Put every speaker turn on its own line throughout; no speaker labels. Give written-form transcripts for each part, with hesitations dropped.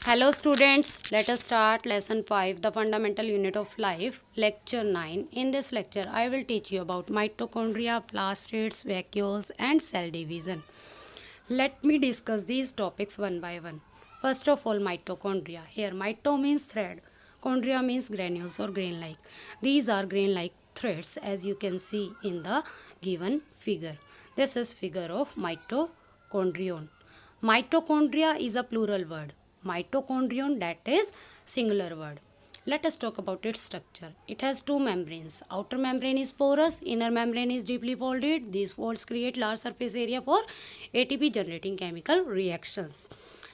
Hello students, let us start lesson 5, the fundamental unit of life, lecture 9. In this lecture, I will teach you about mitochondria, plastids, vacuoles and cell division. Let me discuss these topics one by one. First of all, mitochondria. Here, mito means thread, chondria means granules or grain-like. These are grain-like threads as you can see in the given figure. This is figure of mitochondrion. Mitochondria is a plural word. Mitochondrion, that is singular word. Let us talk about its structure. It has two membranes. Outer membrane is porous, inner membrane is deeply folded. These folds create large surface area for ATP generating chemical reactions.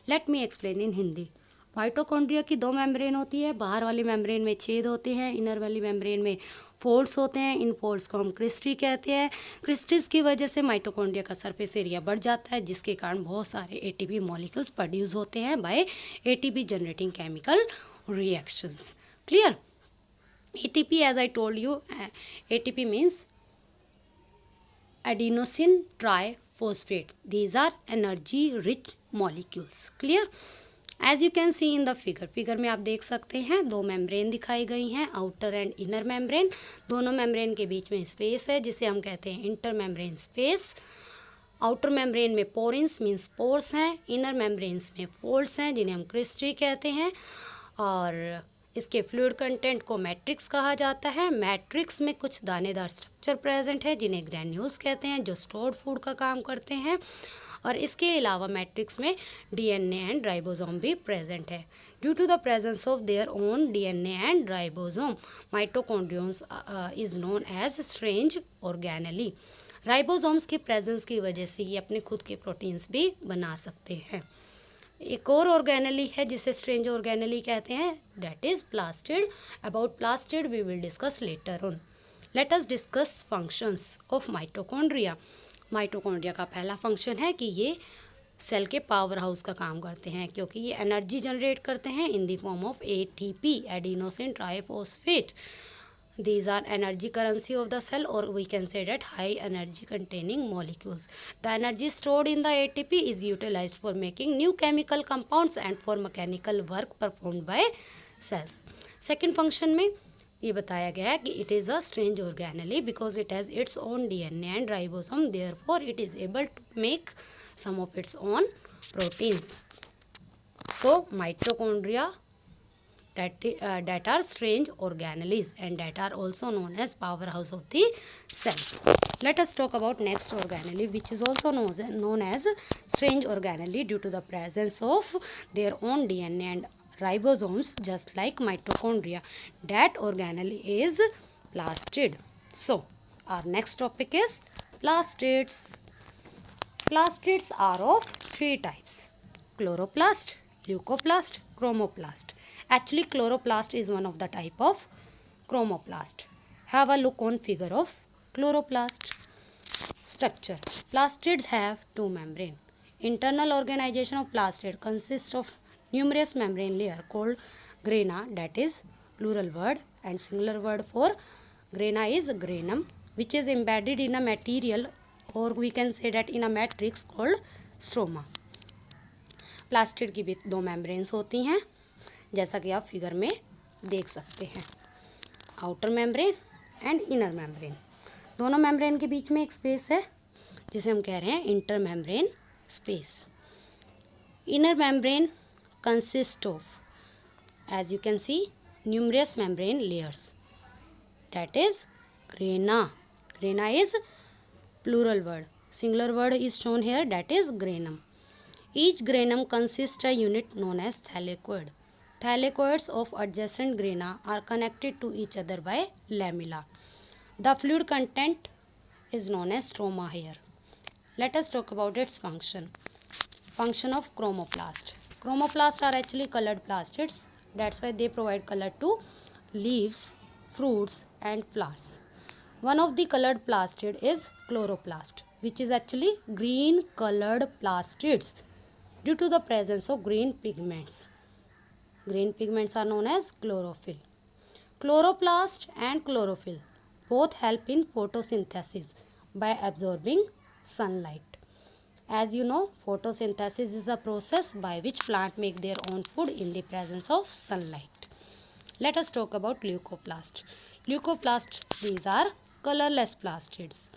Let me explain in Hindi. Mitochondria की दो membrane होती है. बाहर वाली membrane में छेद होते हैं, इनर वाली मेम्ब्रेन में फोल्ड्स होते हैं. इन फोल्ड्स को हम क्रिस्टी कहते हैं. क्रिस्टीज की वजह से माइटोकॉन्ड्रिया का सरफेस एरिया बढ़ जाता है, जिसके कारण बहुत सारे एटीपी मॉलिक्यूल्स प्रोड्यूस होते हैं by ATP generating chemical reactions. Clear? ATP, as I told you, ATP means adenosine triphosphate. These are energy rich molecules. Clear? As you can see in the figure में आप देख सकते हैं दो membrane दिखाई गई हैं, आउटर एंड इनर मेम्ब्रेन. दोनों मेम्ब्रेन के बीच में स्पेस है जिसे हम कहते हैं inter membrane space. Outer membrane में पोरिन्स मीन्स पोर्स हैं, इनर मेम्ब्रेन्स में फोल्ड्स हैं जिन्हें हम क्रिस्टी कहते हैं. और इसके फ्लूइड कंटेंट को मैट्रिक्स कहा जाता है. मैट्रिक्स में कुछ दानेदार स्ट्रक्चर प्रेजेंट है जिन्हें ग्रैन्यूल्स कहते हैं, जो स्टोर्ड फूड का काम करते हैं. और इसके अलावा मैट्रिक्स में डीएनए एंड राइबोसोम भी प्रेजेंट है. Due to the presence of their own DNA and ribosome, mitochondrians is known as strange organelle. Ribosomes की प्रेजेंस की वजह से ये अपने खुद के प्रोटीन्स भी बना सकते हैं. एक और ऑर्गेनेली है जिसे स्ट्रेंज ऑर्गेनेली कहते हैं, that is plastid. About plastid we will discuss later on. Let us discuss functions of mitochondria. Mitochondria का पहला फंक्शन है कि ये सेल के पावर हाउस का काम करते हैं, क्योंकि ये एनर्जी जनरेट करते हैं in the form of ATP, adenosine triphosphate. These are energy currency of the cell, or we can say that high energy containing molecules. The energy stored in the ATP is utilized for making new chemical compounds and for mechanical work performed by cells. Second function में ये बताया गया है कि it is a strange organelle because it has its own DNA and ribosome, therefore it is able to make some of its own proteins. So mitochondria that are strange organelles and that are also known as powerhouse of the cell. Let us talk about next organelle, which is also known as strange organelle due to the presence of their own DNA and ribosomes, just like mitochondria. That organelle is plastid. So our next topic is plastids. Plastids are of three types: chloroplast, leucoplast, chromoplast. Actually, chloroplast is one of the type of chromoplast. Have a look on figure of chloroplast. Structure. Plastids have two membrane. Internal organization of plastid consists of numerous membrane layer called grana, that is plural word, and singular word for grana is granum, which is embedded in a material, or we can say that in a matrix called stroma. Plastid की भी दो membranes होती हैं, जैसा कि आप figure में देख सकते हैं. Outer membrane and inner membrane. दोनों मेम्ब्रेन के बीच में एक स्पेस है जिसे हम कह रहे हैं inter membrane space. Inner membrane consist of, as you can see, numerous membrane layers, that is grana. Grana is plural word. Singular word is shown here, that is granum. Each granum consists a unit known as thylakoid. Thylakoids of adjacent grana are connected to each other by lamella. The fluid content is known as stroma here. Let us talk about its function. Function of chromoplast. Chromoplasts are actually colored plastids. That's why they provide color to leaves, fruits and flowers. One of the colored plastid is chloroplast, which is actually green colored plastids due to the presence of green pigments. Green pigments are known as chlorophyll. Chloroplast and chlorophyll both help in photosynthesis by absorbing sunlight. As you know, photosynthesis is a process by which plants make their own food in the presence of sunlight. Let us talk about leucoplasts. Leucoplasts, these are colorless plastids.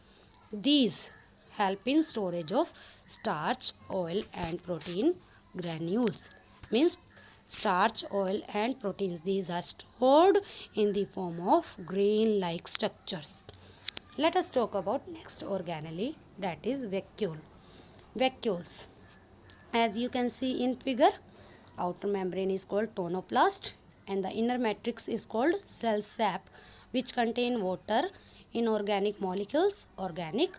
These help in storage of starch, oil and protein granules. Means starch, oil and proteins. These are stored in the form of grain-like structures. Let us talk about next organelle, that is vacuole. Vacuoles. As you can see in figure, outer membrane is called tonoplast and the inner matrix is called cell sap, which contain water, inorganic molecules, organic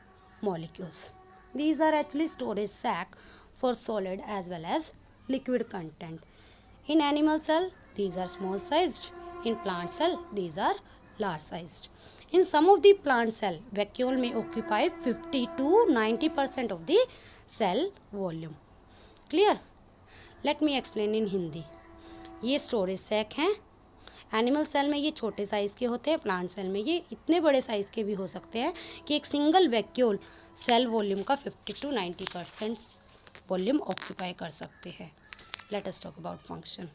molecules. These are actually storage sac for solid as well as liquid content. In animal cell, these are small sized. In plant cell, these are large sized. In some of the plant cell, vacuole may occupy 50 to 90% of the cell volume. Clear? Let me explain in Hindi. ये storage sac हैं. Animal cell में ये छोटे size के होते हैं, plant cell में ये इतने बड़े साइज़ के भी हो सकते हैं कि एक सिंगल वैक्यूल सेल वॉल्यूम का 50 to 90% वॉल्यूम ऑक्यूपाई कर सकते हैं. Late us talk about function.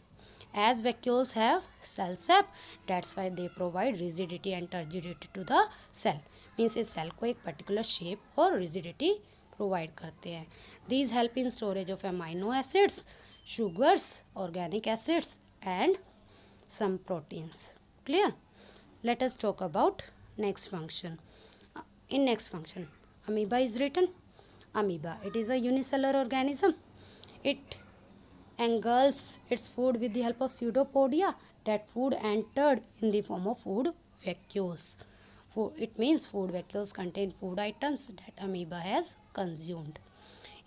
As vacuoles have cell sap, that's why they provide rigidity and turgidity to the cell. Means इस सेल को एक पर्टिकुलर शेप और rigidity provide करते हैं. These help in storage of amino acids, sugars, organic acids and some proteins. Clear? Let us talk about next function. In next function, amoeba is written. Amoeba, it is a unicellular organism. It engulfs its food with the help of pseudopodia. That food entered in the form of food vacuoles. It means food vacuoles contain food items that amoeba has consumed.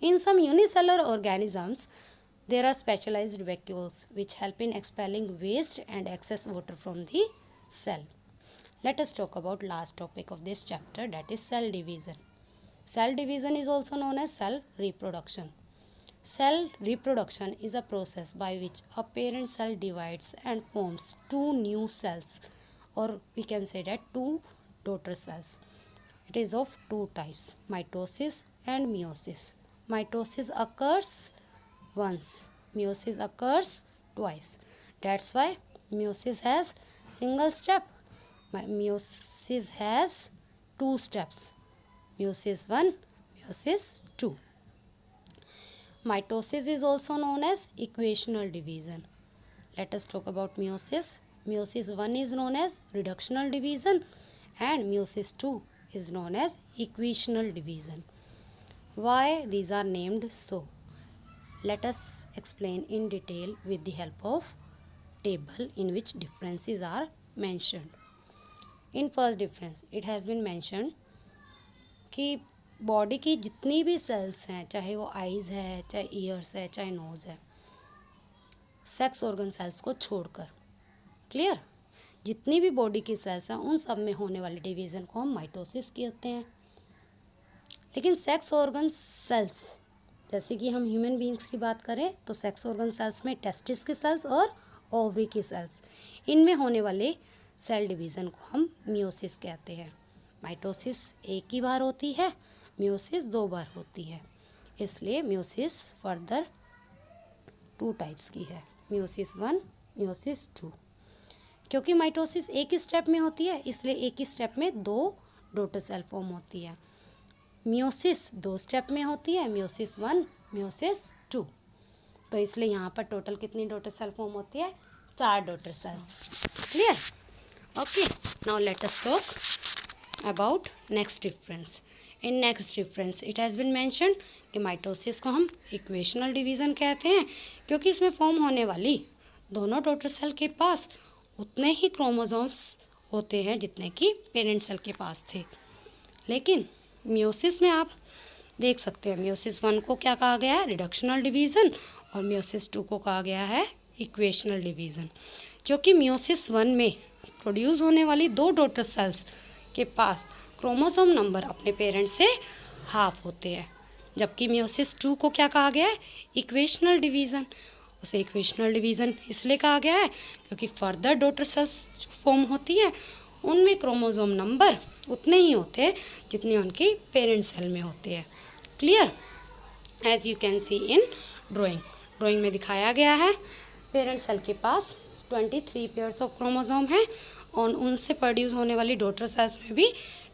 In some unicellular organisms, there are specialized vacuoles which help in expelling waste and excess water from the cell. Let us talk about last topic of this chapter, that is cell division. Cell division is also known as cell reproduction. Cell reproduction is a process by which a parent cell divides and forms two new cells, or we can say that two daughter cells. It is of two types, mitosis and meiosis. Mitosis occurs once, meiosis occurs twice. That's why meiosis has single step. Meiosis has two steps, meiosis 1, meiosis 2. Mitosis is also known as equational division. Let us talk about meiosis. Meiosis 1 is known as reductional division and meiosis 2 is known as equational division. Why these are named so? Let us explain in detail with the help of table in which differences are mentioned. In first difference, it has been mentioned कि body की जितनी भी sales हैं, चाहे वो eyes है, चाहे years है, चाहे नोज़ है, सेक्स ऑर्गन सेल्स को छोड़कर. क्लियर? जितनी भी बॉडी की सेल्स हैं उन सब में होने वाले डिवीज़न को हम माइटोसिस कहते हैं. लेकिन सेक्स ऑर्गन सेल्स, जैसे कि हम ह्यूमन बीइंग्स की बात करें तो सेक्स ऑर्गन सेल्स में टेस्टिस की सेल्स और ओवरी की सेल्स, इनमें होने वाले सेल डिवीज़न को हम मियोसिस कहते हैं. माइटोसिस एक ही बार होती है, मियोसिस दो बार होती है. इसलिए मियोसिस फर्दर टू टाइप्स की है, मियोसिस 1, मियोसिस 2. क्योंकि माइटोसिस एक ही स्टेप में होती है इसलिए एक ही स्टेप में दो डॉटर सेल फॉर्म होती है. मियोसिस दो स्टेप में होती है, मियोसिस 1, मियोसिस 2. तो इसलिए यहाँ पर टोटल कितनी डॉटर सेल फॉर्म होती है? 4 daughter cells. Clear? Okay, now let us talk about next difference. In next difference it has been mentioned कि माइटोसिस को हम इक्वेशनल डिवीज़न कहते हैं क्योंकि इसमें फॉर्म होने वाली दोनों डॉटर सेल के पास उतने ही क्रोमोसोम्स होते हैं जितने कि पेरेंट सेल के पास थे. लेकिन मियोसिस में आप देख सकते हैं मियोसिस 1 को क्या कहा गया है? Reductional division. और मियोसिस 2 को कहा गया है इक्वेशनल डिवीज़न. क्योंकि मियोसिस 1 में प्रोड्यूस होने वाली दो डॉटर सेल्स के पास क्रोमोसोम नंबर अपने पेरेंट्स से हाफ होते हैं, जबकि मियोसिस 2 को क्या कहा गया है? Equational division. उसे इक्वेशनल डिवीज़न इसलिए कहा गया है क्योंकि फर्दर डॉटर सेल्स जो फॉर्म होती है उनमें क्रोमोसोम नंबर उतने ही होते हैं जितने उनकी पेरेंट सेल में होते हैं. Clear? As you can see in drawing में दिखाया गया है। पेरेंट सेल के पास 23 पेयर्स ऑफ क्रोमोसोम है और उनसे प्रोड्यूस होने वाली डॉटर सेल्स में भी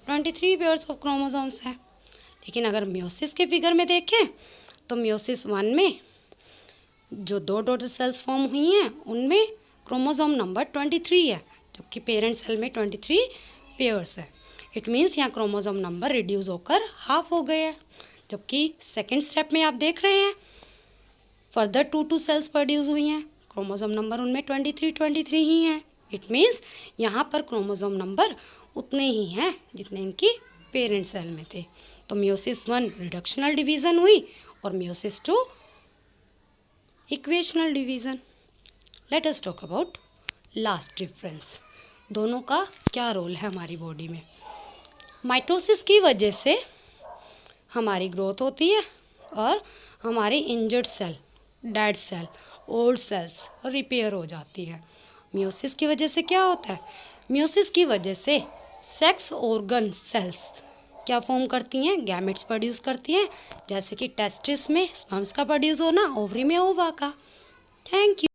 23 पेयर्स ऑफ क्रोमोसोम्स हैं। लेकिन अगर मियोसिस के फिगर में देखें तो मियोसिस 1 में जो 2 डॉटर सेल्स फॉर्म हुई हैं उनमें क्रोमोसोम नंबर 23 है, जबकि पेरेंट सेल में 23 पेयर्स है। इट मीन्स यहाँ क्रोमोसोम नंबर रिड्यूस होकर हाफ हो गए हैं। जबकि सेकेंड स्टेप में आप देख रहे हैं फर्दर 2 सेल्स प्रोड्यूस हुई हैं, क्रोमोसोम नंबर उनमें 23 ही हैं। इट मीन्स यहाँ पर क्रोमोसोम नंबर उतने ही हैं जितने इनकी पेरेंट सेल में थे। तो मियोसिस 1 रिडक्शनल डिवीज़न हुई और meiosis 2 equational division. Late us talk about last difference. दोनों का क्या रोल है हमारी बॉडी में। माइटोसिस की वजह से हमारी ग्रोथ होती है और हमारी injured cell, dead cell, old cells repair हो जाती है। मियोसिस की वजह से क्या होता है? मियोसिस की वजह से सेक्स ऑर्गन सेल्स क्या फॉर्म करती हैं? गैमेट्स प्रोड्यूस करती हैं, जैसे कि टेस्टिस में स्पर्म्स का प्रोड्यूस होना, ओवरी में ओवा का। Thank you.